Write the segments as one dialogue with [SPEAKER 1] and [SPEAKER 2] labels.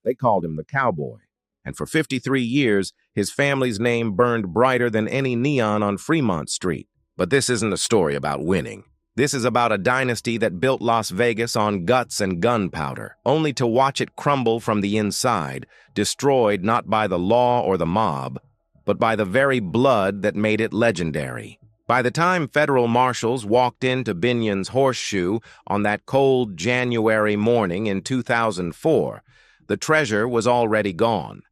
[SPEAKER 1] They called him the cowboy. And for 53 years, his family's name burned brighter than any neon on Fremont Street. But this isn't a story about winning. This is about a dynasty that built Las Vegas on guts and gunpowder, only to watch it crumble from the inside, destroyed not by the law or the mob, but by the very blood that made it legendary. By the time federal marshals walked into Binion's horseshoe on that cold January morning in 2004, the treasure was already gone.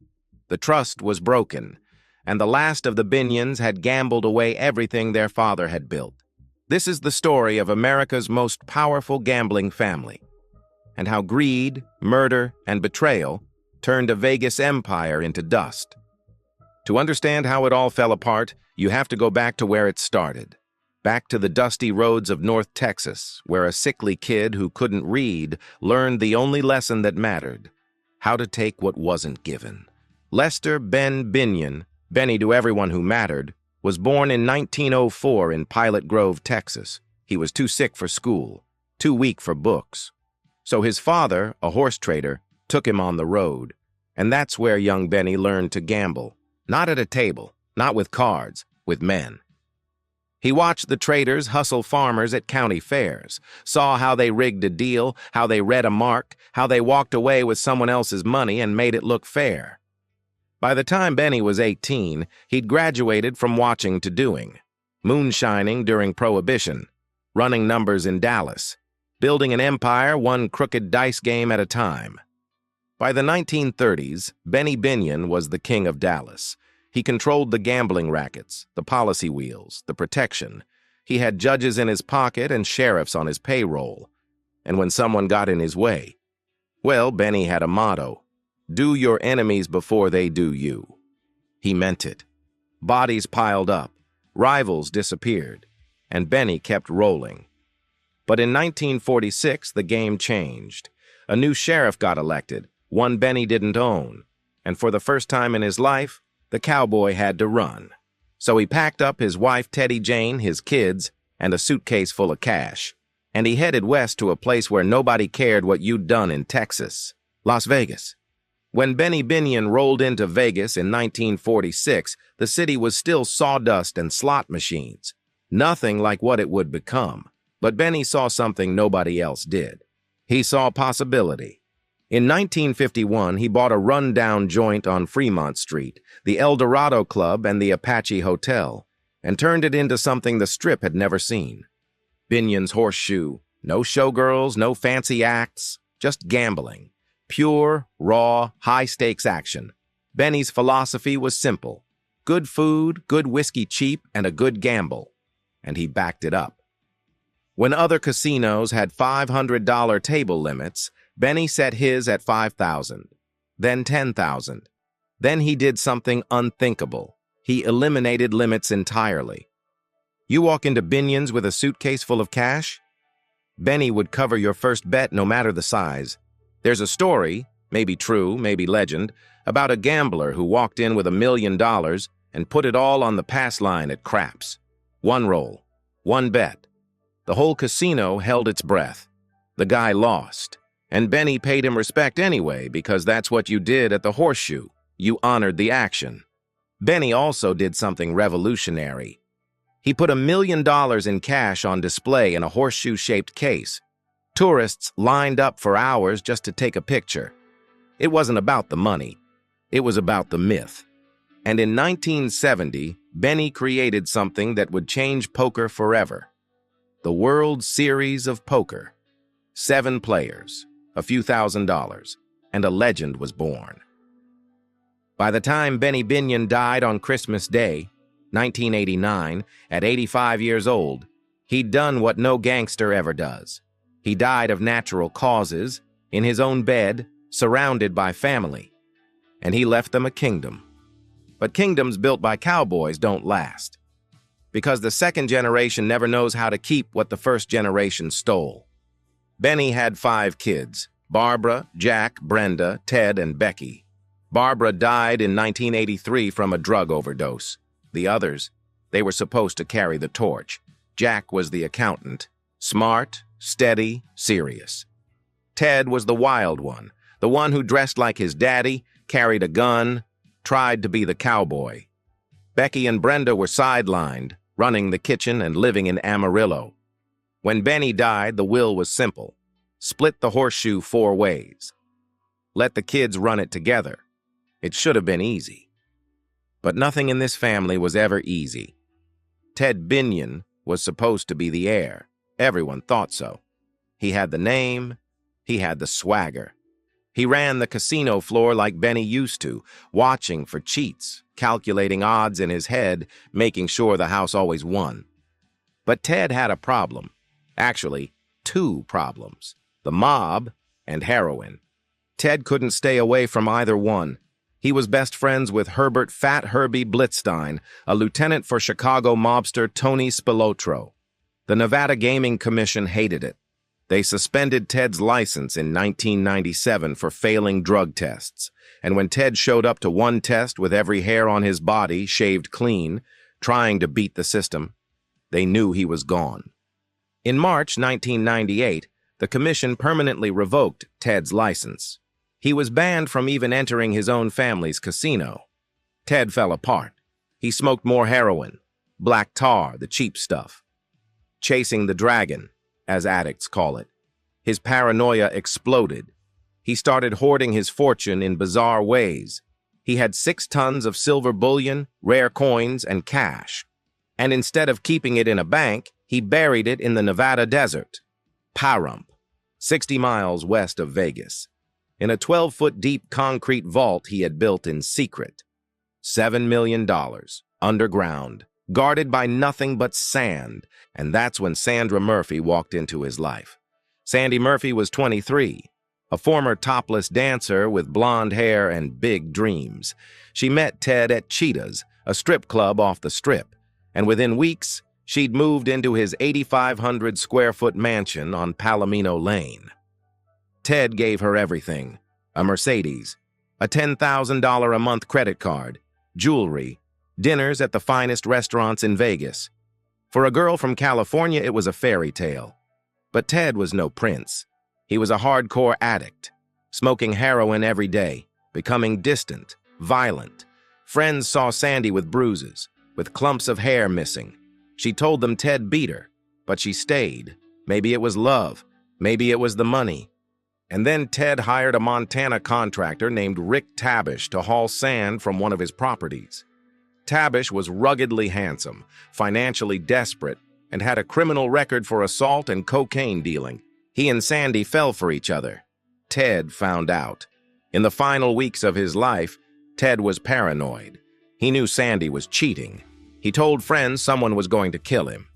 [SPEAKER 1] The trust was broken, and the last of the Binions had gambled away everything their father had built. This is the story of America's most powerful gambling family, and how greed, murder, and betrayal turned a Vegas empire into dust. To understand how it all fell apart, you have to go back to where it started. Back to the dusty roads of North Texas, where a sickly kid who couldn't read learned the only lesson that mattered: how to take what wasn't given. Lester Ben Binion, Benny to everyone who mattered, was born in 1904 in Pilot Grove, Texas. He was too sick for school, too weak for books. So his father, a horse trader, took him on the road. And that's where young Benny learned to gamble. Not at a table, not with cards, with men. He watched the traders hustle farmers at county fairs, saw how they rigged a deal, how they read a mark, how they walked away with someone else's money and made it look fair. By the time Benny was 18, he'd graduated from watching to doing. Moonshining during Prohibition, running numbers in Dallas, building an empire one crooked dice game at a time. By the 1930s, Benny Binion was the king of Dallas. He controlled the gambling rackets, the policy wheels, the protection. He had judges in his pocket and sheriffs on his payroll. And when someone got in his way, well, Benny had a motto: do your enemies before they do you. He meant it. Bodies piled up, rivals disappeared, and Benny kept rolling. But in 1946, the game changed. A new sheriff got elected, one Benny didn't own, and for the first time in his life, the cowboy had to run. So he packed up his wife Teddy Jane, his kids, and a suitcase full of cash, and he headed west to a place where nobody cared what you'd done in Texas, Las Vegas. When Benny Binion rolled into Vegas in 1946, the city was still sawdust and slot machines. Nothing like what it would become. But Benny saw something nobody else did. He saw possibility. In 1951, he bought a run-down joint on Fremont Street, the El Dorado Club and the Apache Hotel, and turned it into something the Strip had never seen. Binion's horseshoe. No showgirls, no fancy acts, just gambling. Pure, raw, high-stakes action. Benny's philosophy was simple: good food, good whiskey cheap, and a good gamble. And he backed it up. When other casinos had $500 table limits, Benny set his at $5,000, then $10,000. Then he did something unthinkable. He eliminated limits entirely. You walk into Binion's with a suitcase full of cash? Benny would cover your first bet no matter the size. There's a story, maybe true, maybe legend, about a gambler who walked in with $1 million and put it all on the pass line at craps. One roll, one bet. The whole casino held its breath. The guy lost, and Benny paid him respect anyway because that's what you did at the horseshoe. You honored the action. Benny also did something revolutionary. He put $1 million in cash on display in a horseshoe-shaped case. Tourists lined up for hours just to take a picture. It wasn't about the money. It was about the myth. And in 1970, Benny created something that would change poker forever. The World Series of Poker. 7 players, a few $1,000s, and a legend was born. By the time Benny Binion died on Christmas Day, 1989, at 85 years old, he'd done what no gangster ever does. He died of natural causes, in his own bed, surrounded by family. And he left them a kingdom. But kingdoms built by cowboys don't last. Because the second generation never knows how to keep what the first generation stole. Benny had 5 kids: Barbara, Jack, Brenda, Ted, and Becky. Barbara died in 1983 from a drug overdose. The others, they were supposed to carry the torch. Jack was the accountant. Smart, steady, serious. Ted was the wild one, The one who dressed like his daddy, carried a gun, tried to be the cowboy. Becky and Brenda were sidelined, running the kitchen and living in Amarillo. When Benny died, the will was simple. Split the horseshoe 4 ways. Let the kids run it together. It should have been easy. But nothing in this family was ever easy. Ted Binion was supposed to be the heir. Everyone thought so. He had the name. He had the swagger. He ran the casino floor like Benny used to, watching for cheats, calculating odds in his head, making sure the house always won. But Ted had a problem. Actually, 2 problems. The mob and heroin. Ted couldn't stay away from either one. He was best friends with Herbert Fat Herbie Blitzstein, a lieutenant for Chicago mobster Tony Spilotro. The Nevada Gaming Commission hated it. They suspended Ted's license in 1997 for failing drug tests, and when Ted showed up to one test with every hair on his body shaved clean, trying to beat the system, they knew he was gone. In March 1998, the commission permanently revoked Ted's license. He was banned from even entering his own family's casino. Ted fell apart. He smoked more heroin, black tar, the cheap stuff. Chasing the dragon, as addicts call it. His paranoia exploded. He started hoarding his fortune in bizarre ways. He had 6 tons of silver bullion, rare coins, and cash. And instead of keeping it in a bank, he buried it in the Nevada desert. Pahrump, 60 miles west of Vegas. In a 12-foot-deep concrete vault he had built in secret. $7 million, underground, guarded by nothing but sand, and that's when Sandra Murphy walked into his life. Sandy Murphy was 23, a former topless dancer with blonde hair and big dreams. She met Ted at Cheetah's, a strip club off the Strip, and within weeks, she'd moved into his 8,500-square-foot mansion on Palomino Lane. Ted gave her everything: a Mercedes, a $10,000 a month credit card, jewelry, dinners at the finest restaurants in Vegas. For a girl from California, it was a fairy tale. But Ted was no prince. He was a hardcore addict, smoking heroin every day, becoming distant, violent. Friends saw Sandy with bruises, with clumps of hair missing. She told them Ted beat her, but she stayed. Maybe it was love, maybe it was the money. And then Ted hired a Montana contractor named Rick Tabish to haul sand from one of his properties. Tabish was ruggedly handsome, financially desperate, and had a criminal record for assault and cocaine dealing. He and Sandy fell for each other. Ted found out. In the final weeks of his life, Ted was paranoid. He knew Sandy was cheating. He told friends someone was going to kill him.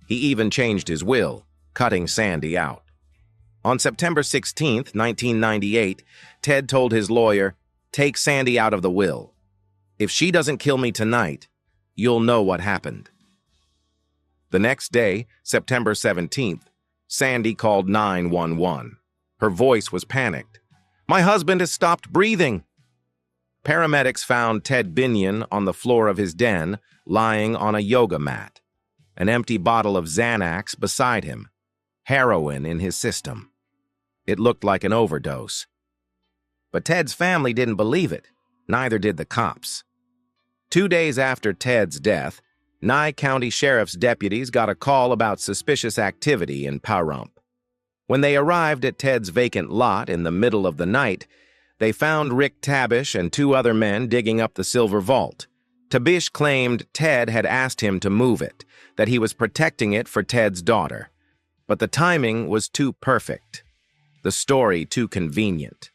[SPEAKER 1] He even changed his will, cutting Sandy out. On September 16, 1998, Ted told his lawyer, "Take Sandy out of the will. If she doesn't kill me tonight, you'll know what happened." The next day, September 17th, Sandy called 911. Her voice was panicked. "My husband has stopped breathing." Paramedics found Ted Binion on the floor of his den, lying on a yoga mat. An empty bottle of Xanax beside him. Heroin in his system. It looked like an overdose. But Ted's family didn't believe it. Neither did the cops. 2 days after Ted's death, Nye County Sheriff's deputies got a call about suspicious activity in Pahrump. When they arrived at Ted's vacant lot in the middle of the night, they found Rick Tabish and 2 other men digging up the silver vault. Tabish claimed Ted had asked him to move it, that he was protecting it for Ted's daughter. But the timing was too perfect. The story too convenient.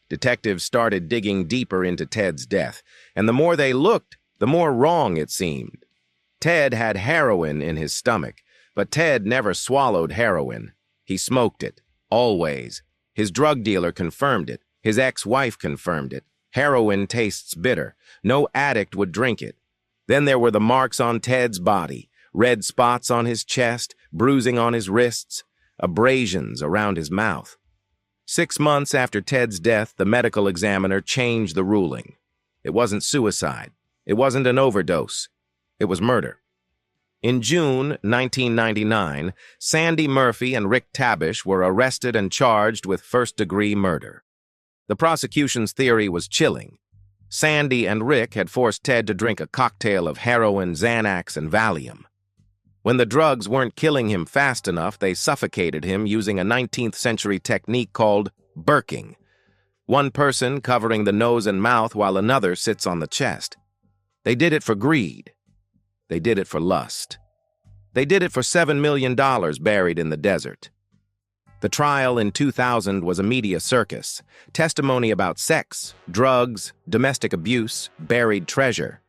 [SPEAKER 1] Detectives started digging deeper into Ted's death, and the more they looked, the more wrong it seemed. Ted had heroin in his stomach, but Ted never swallowed heroin. He smoked it, always. His drug dealer confirmed it. His ex-wife confirmed it. Heroin tastes bitter. No addict would drink it. Then there were the marks on Ted's body, red spots on his chest, bruising on his wrists, abrasions around his mouth. 6 months after Ted's death, the medical examiner changed the ruling. It wasn't suicide. It wasn't an overdose. It was murder. In June 1999, Sandy Murphy and Rick Tabish were arrested and charged with first-degree murder. The prosecution's theory was chilling. Sandy and Rick had forced Ted to drink a cocktail of heroin, Xanax, and Valium. When the drugs weren't killing him fast enough, they suffocated him using a 19th century technique called burking. One person covering the nose and mouth while another sits on the chest. They did it for greed. They did it for lust. They did it for $7 million buried in the desert. The trial in 2000 was a media circus. Testimony about sex, drugs, domestic abuse, buried treasure.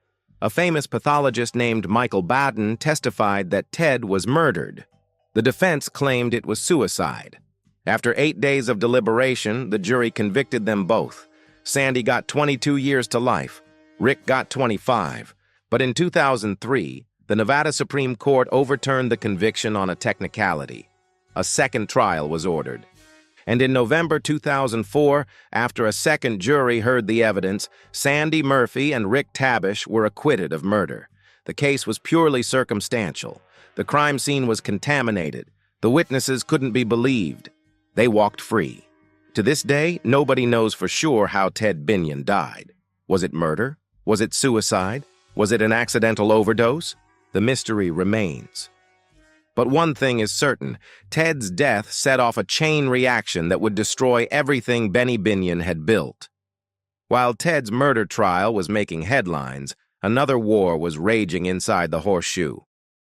[SPEAKER 1] A famous pathologist named Michael Baden testified that Ted was murdered. The defense claimed it was suicide. After 8 days of deliberation, the jury convicted them both. Sandy got 22 years to life. Rick got 25. But in 2003, the Nevada Supreme Court overturned the conviction on a technicality. A second trial was ordered. And in November 2004, after a second jury heard the evidence, Sandy Murphy and Rick Tabish were acquitted of murder. The case was purely circumstantial. The crime scene was contaminated. The witnesses couldn't be believed. They walked free. To this day, nobody knows for sure how Ted Binion died. Was it murder? Was it suicide? Was it an accidental overdose? The mystery remains. But one thing is certain, Ted's death set off a chain reaction that would destroy everything Benny Binion had built. While Ted's murder trial was making headlines, another war was raging inside the Horseshoe.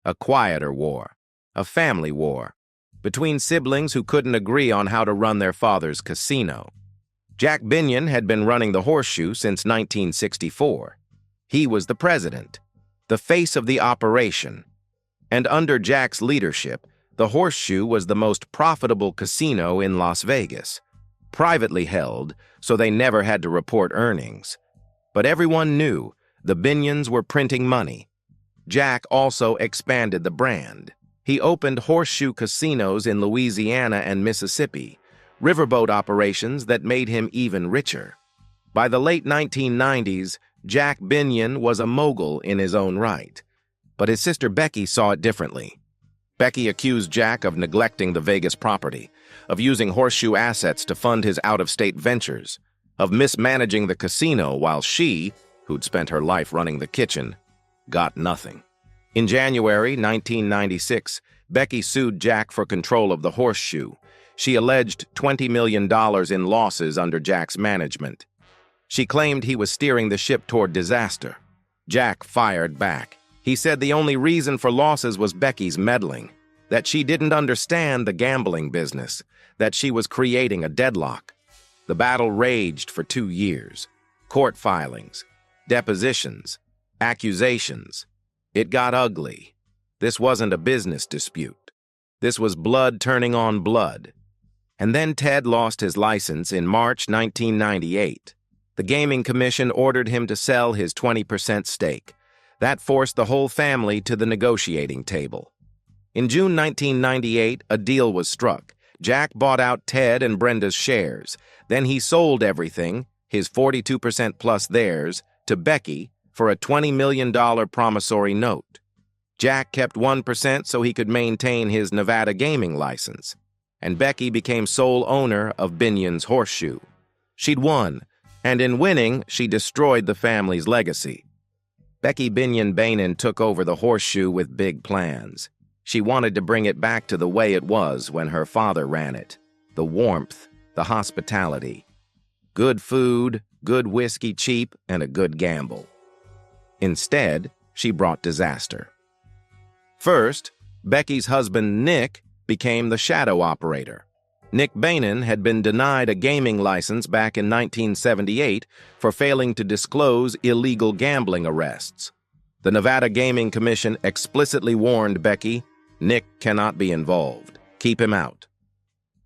[SPEAKER 1] A quieter war. A family war. Between siblings who couldn't agree on how to run their father's casino. Jack Binion had been running the Horseshoe since 1964. He was the president, the face of the operation. And under Jack's leadership, the Horseshoe was the most profitable casino in Las Vegas. Privately held, so they never had to report earnings. But everyone knew the Binions were printing money. Jack also expanded the brand. He opened Horseshoe casinos in Louisiana and Mississippi, riverboat operations that made him even richer. By the late 1990s, Jack Binion was a mogul in his own right. But his sister Becky saw it differently. Becky accused Jack of neglecting the Vegas property, of using Horseshoe assets to fund his out-of-state ventures, of mismanaging the casino while she, who'd spent her life running the kitchen, got nothing. In January 1996, Becky sued Jack for control of the Horseshoe. She alleged $20 million in losses under Jack's management. She claimed he was steering the ship toward disaster. Jack fired back. He said the only reason for losses was Becky's meddling, that she didn't understand the gambling business, that she was creating a deadlock. The battle raged for 2 years. Court filings, depositions, accusations. It got ugly. This wasn't a business dispute. This was blood turning on blood. And then Ted lost his license in March 1998. The Gaming Commission ordered him to sell his 20% stake. That forced the whole family to the negotiating table. In June 1998, a deal was struck. Jack bought out Ted and Brenda's shares. Then he sold everything, his 42% plus theirs, to Becky for a $20 million promissory note. Jack kept 1% so he could maintain his Nevada gaming license. And Becky became sole owner of Binion's Horseshoe. She'd won, and in winning, she destroyed the family's legacy. Becky Binion took over the Horseshoe with big plans. She wanted to bring it back to the way it was when her father ran it. The warmth, the hospitality. Good food, good whiskey cheap, and a good gamble. Instead, she brought disaster. First, Becky's husband, Nick, became the shadow operator. Nick Binion had been denied a gaming license back in 1978 for failing to disclose illegal gambling arrests. The Nevada Gaming Commission explicitly warned Becky, Nick cannot be involved. Keep him out.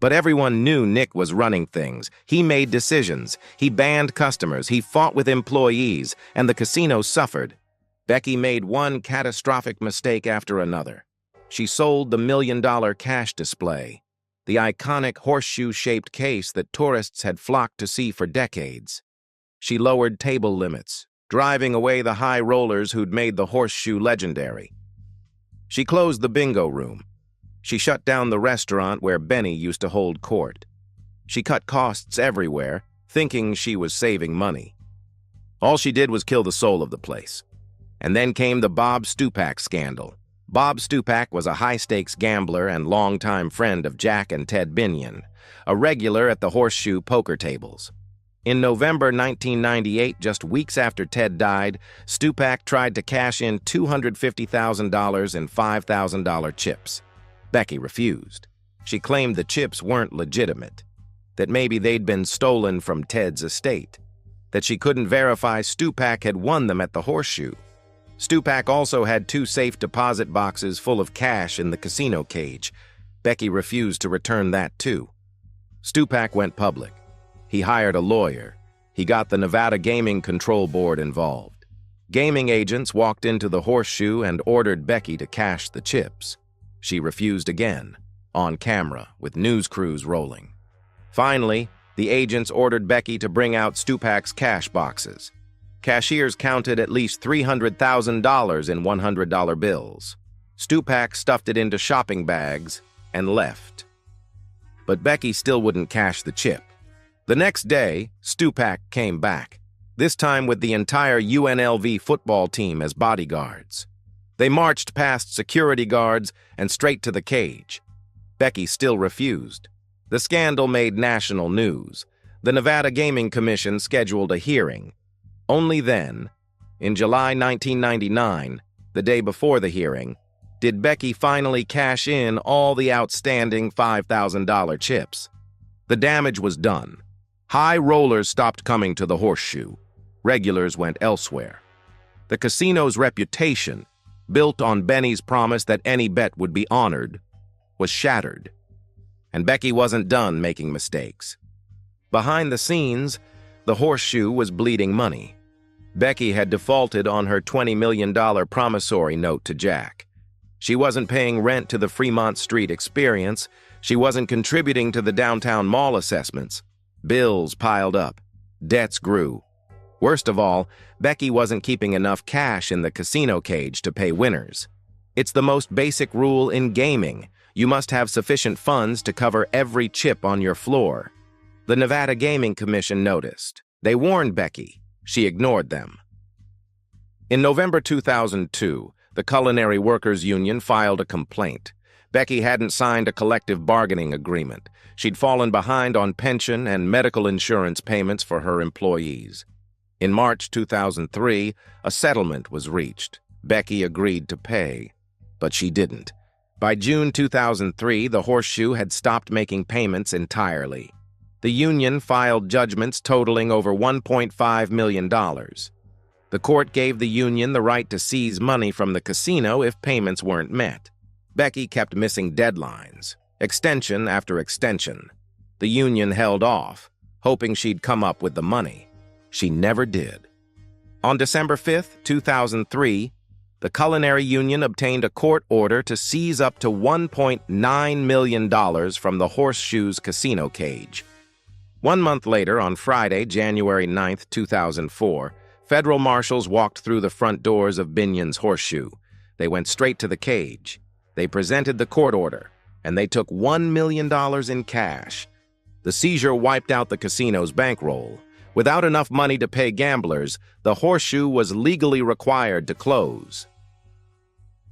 [SPEAKER 1] But everyone knew Nick was running things. He made decisions. He banned customers. He fought with employees, and the casino suffered. Becky made one catastrophic mistake after another. She sold the $1 million cash display, the iconic horseshoe-shaped case that tourists had flocked to see for decades. She lowered table limits, driving away the high rollers who'd made the Horseshoe legendary. She closed the bingo room. She shut down the restaurant where Benny used to hold court. She cut costs everywhere, thinking she was saving money. All she did was kill the soul of the place. And then came the Bob Stupak scandal. Bob Stupak was a high-stakes gambler and longtime friend of Jack and Ted Binion, a regular at the horseshoe poker tables. In November 1998, just weeks after Ted died, Stupak tried to cash in $250,000 in $5,000 chips. Becky refused. She claimed the chips weren't legitimate, that maybe they'd been stolen from Ted's estate, that she couldn't verify Stupak had won them at the horseshoe. Stupak also had 2 safe deposit boxes full of cash in the casino cage. Becky refused to return that too. Stupak went public. He hired a lawyer. He got the Nevada Gaming Control Board involved. Gaming agents walked into the horseshoe and ordered Becky to cash the chips. She refused again, on camera, with news crews rolling. Finally, the agents ordered Becky to bring out Stupak's cash boxes. Cashiers counted at least $300,000 in $100 bills. Stupak stuffed it into shopping bags and left. But Becky still wouldn't cash the chip. The next day, Stupak came back, this time with the entire UNLV football team as bodyguards. They marched past security guards and straight to the cage. Becky still refused. The scandal made national news. The Nevada Gaming Commission scheduled a hearing. Only then, in July 1999, the day before the hearing, did Becky finally cash in all the outstanding $5,000 chips. The damage was done. High rollers stopped coming to the horseshoe. Regulars went elsewhere. The casino's reputation, built on Benny's promise that any bet would be honored, was shattered. And Becky wasn't done making mistakes. Behind the scenes, the horseshoe was bleeding money. Becky had defaulted on her $20 million promissory note to Jack. She wasn't paying rent to the Fremont Street Experience. She wasn't contributing to the downtown mall assessments. Bills piled up. Debts grew. Worst of all, Becky wasn't keeping enough cash in the casino cage to pay winners. It's the most basic rule in gaming. You must have sufficient funds to cover every chip on your floor. The Nevada Gaming Commission noticed. They warned Becky. She ignored them. In November 2002, the Culinary Workers Union filed a complaint. Becky hadn't signed a collective bargaining agreement. She'd fallen behind on pension and medical insurance payments for her employees. In March 2003, a settlement was reached. Becky agreed to pay, but she didn't. By June 2003, the horseshoe had stopped making payments entirely. The union filed judgments totaling over $1.5 million. The court gave the union the right to seize money from the casino if payments weren't met. Becky kept missing deadlines, extension after extension. The union held off, hoping she'd come up with the money. She never did. On December 5, 2003, the Culinary Union obtained a court order to seize up to $1.9 million from the horseshoe's casino cage. 1 month later, on Friday, January 9, 2004, federal marshals walked through the front doors of Binion's horseshoe. They went straight to the cage. They presented the court order, and they took $1 million in cash. The seizure wiped out the casino's bankroll. Without enough money to pay gamblers, the horseshoe was legally required to close.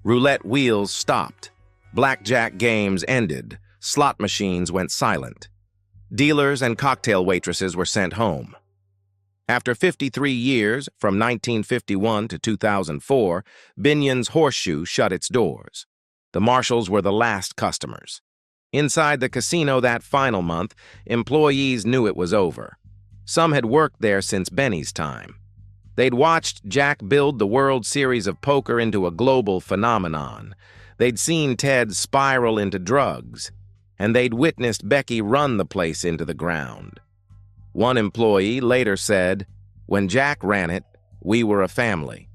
[SPEAKER 1] Roulette wheels stopped. Blackjack games ended. Slot machines went silent. Dealers and cocktail waitresses were sent home. After 53 years, from 1951 to 2004, Binion's horseshoe shut its doors. The marshals were the last customers. Inside the casino that final month, employees knew it was over. Some had worked there since Benny's time. They'd watched Jack build the World Series of Poker into a global phenomenon. They'd seen Ted spiral into drugs. And they'd witnessed Becky run the place into the ground. One employee later said, "When Jack ran it, we were a family.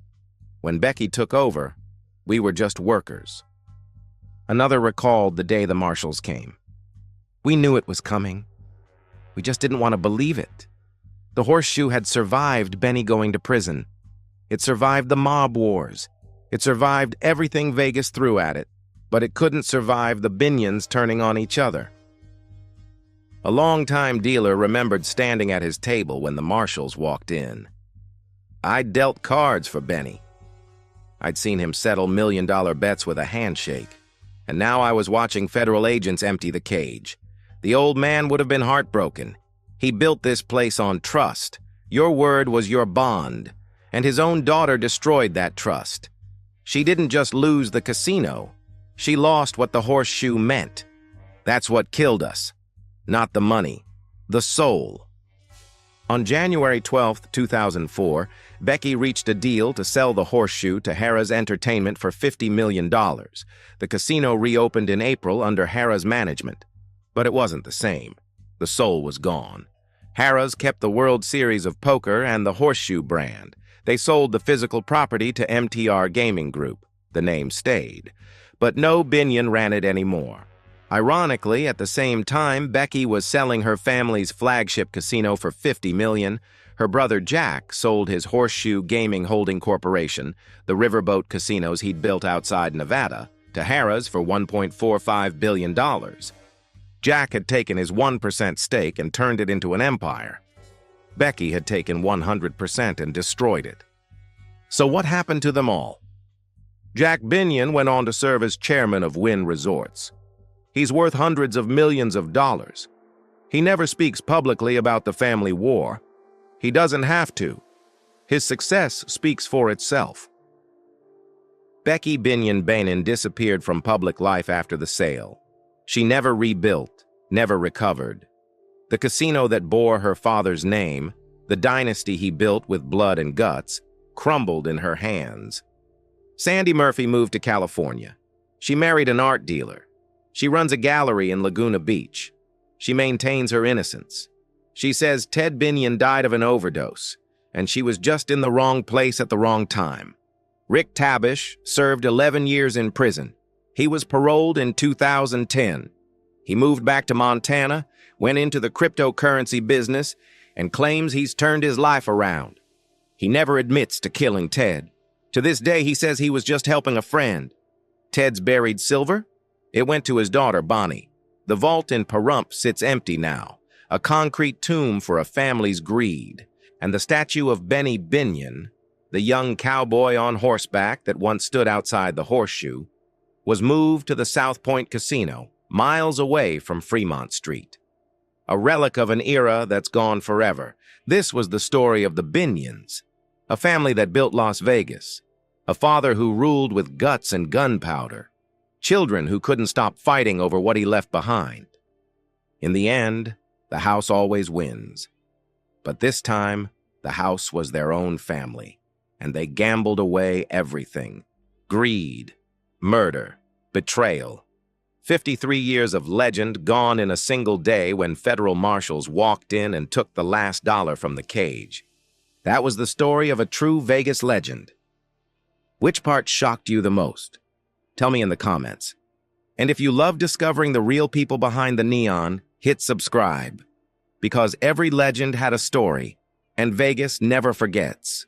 [SPEAKER 1] When Becky took over, we were just workers." Another recalled the day the marshals came. "We knew it was coming. We just didn't want to believe it. The horseshoe had survived Benny going to prison. It survived the mob wars. It survived everything Vegas threw at it, but it couldn't survive the Binions turning on each other." A longtime dealer remembered standing at his table when the marshals walked in. I'd dealt cards for Benny. I'd seen him settle million-dollar bets with a handshake, and now I was watching federal agents empty the cage. The old man would have been heartbroken. He built this place on trust. Your word was your bond, and his own daughter destroyed that trust. She didn't just lose the casino. She lost what the horseshoe meant. That's what killed us. Not the money, the soul. On January 12, 2004, Becky reached a deal to sell the horseshoe to Harrah's Entertainment for $50 million. The casino reopened in April under Harrah's management. But it wasn't the same. The soul was gone. Harrah's kept the World Series of Poker and the horseshoe brand. They sold the physical property to MTR Gaming Group. The name stayed. But no Binion ran it anymore. Ironically, at the same time, Becky was selling her family's flagship casino for $50 million. Her brother Jack sold his Horseshoe Gaming Holding Corporation, the riverboat casinos he'd built outside Nevada, to Harrah's for $1.45 billion. Jack had taken his 1% stake and turned it into an empire. Becky had taken 100% and destroyed it. So what happened to them all? Jack Binion went on to serve as chairman of Wynn Resorts. He's worth hundreds of millions of dollars. He never speaks publicly about the family war. He doesn't have to. His success speaks for itself. Becky Binion disappeared from public life after the sale. She never rebuilt, never recovered. The casino that bore her father's name, the dynasty he built with blood and guts, crumbled in her hands. Sandy Murphy moved to California. She married an art dealer. She runs a gallery in Laguna Beach. She maintains her innocence. She says Ted Binion died of an overdose, and she was just in the wrong place at the wrong time. Rick Tabish served 11 years in prison. He was paroled in 2010. He moved back to Montana, went into the cryptocurrency business, and claims he's turned his life around. He never admits to killing Ted. To this day, he says he was just helping a friend. Ted's buried silver? It went to his daughter, Bonnie. The vault in Pahrump sits empty now, a concrete tomb for a family's greed. And the statue of Benny Binion, the young cowboy on horseback that once stood outside the horseshoe, was moved to the South Point Casino, miles away from Fremont Street. A relic of an era that's gone forever. This was the story of the Binions, a family that built Las Vegas, a father who ruled with guts and gunpowder, children who couldn't stop fighting over what he left behind. In the end, the house always wins. But this time, the house was their own family, and they gambled away everything. Greed, murder, betrayal. 53 years of legend gone in a single day when federal marshals walked in and took the last dollar from the cage. That was the story of a true Vegas legend. Which part shocked you the most? Tell me in the comments. And if you love discovering the real people behind the neon, hit subscribe. Because every legend had a story, and Vegas never forgets.